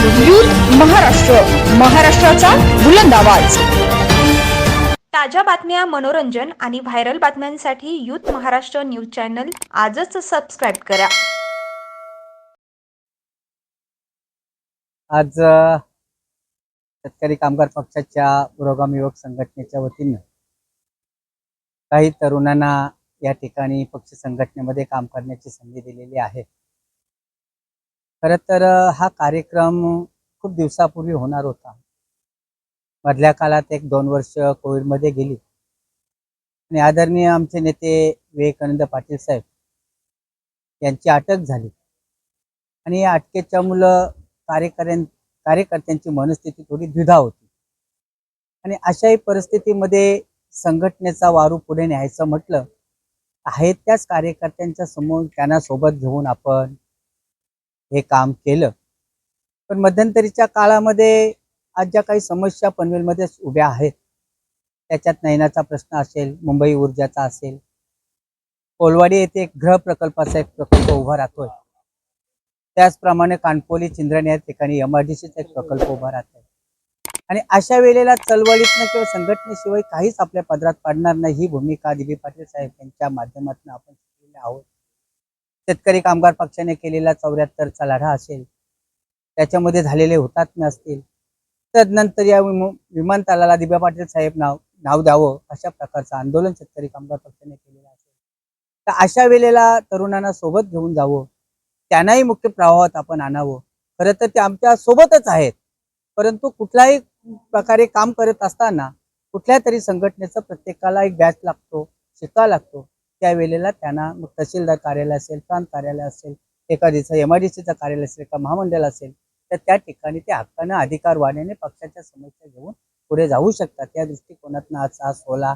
Youth Maharashtra, महाराष्ट्राचा बुलंद आवाज। ताज्या बातम्या, मनोरंजन आणि व्हायरल बातम्यांसाठी यूथ महाराष्ट्र न्यूज चॅनल आजच सबस्क्राइब करा। आज शेतकरी कामगार पक्षाच्या पुरोगामी युवक संघटनेच्या वतीने काही तरुणांना या ठिकाणी पक्ष संघटनेमध्ये काम करण्याची संधी दिलेली आहे। खरं तर हा कार्यक्रम खूप दिवसापूर्वी होणार होता। मधल्या काळात 1-2 वर्ष कोविडमध्ये गेली आणि आदरणीय आमचे नेते विवेकानंद पाटील साहेब यांची अटक झाली आणि या अटकेच्या मुलं कार्यकर्त्यांची मनस्थिती थोडी द्विधा होती आणि अशाही परिस्थितीमध्ये संघटनेचा वारू पुढे न्यायचं म्हटलं आहे त्याच कार्यकर्त्यांच्या समोर त्यांना सोबत घेऊन आपण हे काम केलं। पण मध्यंतरीच्या काळामध्ये आज ज्या काही समस्या पनवेलमध्ये उभ्या आहेत त्याच्यात नयनाचा प्रश्न असेल, मुंबई ऊर्जाचा असेल, कोलवाडी येथे एक गृह प्रकल्पाचा एक प्रकल्प उभा राहतोय, त्याचप्रमाणे कानपोली चिंद्रन या ठिकाणी MRDCचा एक प्रकल्प उभा राहतोय आणि अशा वेळेला चळवळीतनं किंवा संघटनेशिवाय काहीच आपल्या पदरात पडणार नाही ही भूमिका दिलीप पाटील साहेब यांच्या माध्यमातून आपण शिकलेले आहोत। शेतकरी कामगार पक्षाने केलेला 74चा लढा असेल, त्याच्यामध्ये झालेले हुतात्मे असतील, तदनंतर या विमानतळाला दिलीप पाटील साहेब नाव द्यावं अशा प्रकारचं आंदोलन शेतकरी कामगार पक्षाने केलेलं असेल, तर अशा वेळेला तरुणांना सोबत घेऊन जावं, त्यांनाही मुख्य प्रवाहात आपण आणावं। खरं तर ते आमच्या सोबतच आहेत, परंतु कुठल्याही प्रकारे काम करत असताना कुठल्या तरी संघटनेचं प्रत्येकाला एक बॅच लागतो, शिक्का लागतो। त्यावेळेला त्यांना मग तहसीलदार कार्यालय असेल, प्रांत कार्यालय असेल, एखादीचं MRDCचं कार्यालय असेल, का महामंडळ असेल, तर त्या ठिकाणी ते हक्कानं अधिकार वाढवणे पक्षाच्या समस्या घेऊन पुढे जाऊ शकतात। त्या दृष्टिकोनातून आज हा सोहळा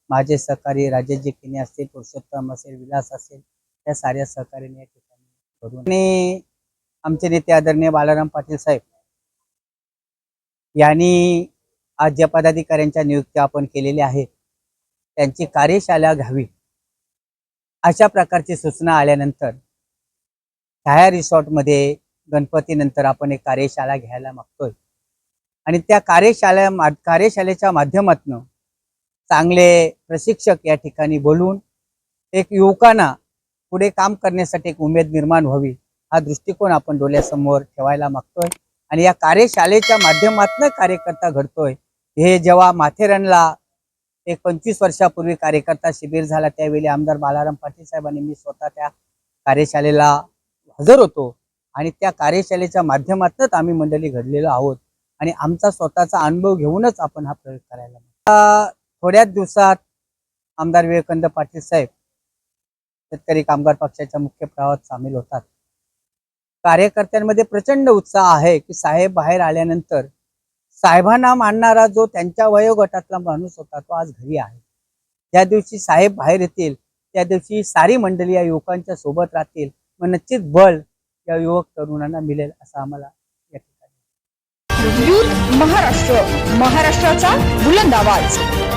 माझे सहकारी राजेशजी किने असतील, पुरुषोत्तम असेल, विलास असेल, त्या साऱ्या सहकार्याने या ठिकाणी करून आणि आमचे नेते आदरणीय बालाराम पाटील साहेब यांनी आज ज्या पदाधिकाऱ्यांच्या नियुक्त्या आपण केलेल्या आहेत त्यांची कार्यशाळा घ्यावी अशा प्रकारची सूचना आल्यानंतर छाया रिसॉर्टमध्ये गणपतीनंतर आपण एक कार्यशाळा घ्यायला मागतोय आणि त्या कार्यशाळेच्या माध्यमातून चांगले प्रशिक्षक या ठिकाणी बोलून एक युवकांना पुढे काम करण्यासाठी एक उमेद निर्माण व्हावी हा दृष्टिकोन आपण डोळ्यासमोर ठेवायला मागतोय आणि या कार्यशाळेच्या माध्यमातून कार्यकर्ता घडतोय। हे जेव्हा माथेरानला एक 25 वर्षापूर्वी कार्यकर्ता शिबिर झाला त्यावेळी आमदार बालाराम पाटील साहेबांनी मी स्वतः त्या कार्यशाळेला हजर होतो आणि त्या कार्यशाळेच्या माध्यमातूनच आम्ही मंडळी घडलेलो आहोत आणि आमचा स्वतःचा अनुभव घेऊनच आपण हा प्रयोग करायला थोड्याच दिवसात आमदार विवेकानंद पाटील साहेब शेतकरी कामगार पक्षाच्या मुख्य प्रवाहात सामील होतात। कार्यकर्त्यांमध्ये प्रचंड उत्साह आहे की साहेब बाहेर आल्यानंतर साहेबांना मानणारा जो त्यांच्या वयोगटातला माणूस होता तो आज घरी आहे। ज्या दिवशी साहेब बाहेर येतील त्या दिवशी सारी मंडळी या युवकांच्या सोबत राहतील, मग निश्चित बळ या युवक तरुणांना मिळेल असं आम्हाला या ठिकाणी। यूथ महाराष्ट्र, महाराष्ट्राचा बुलंद आवाज।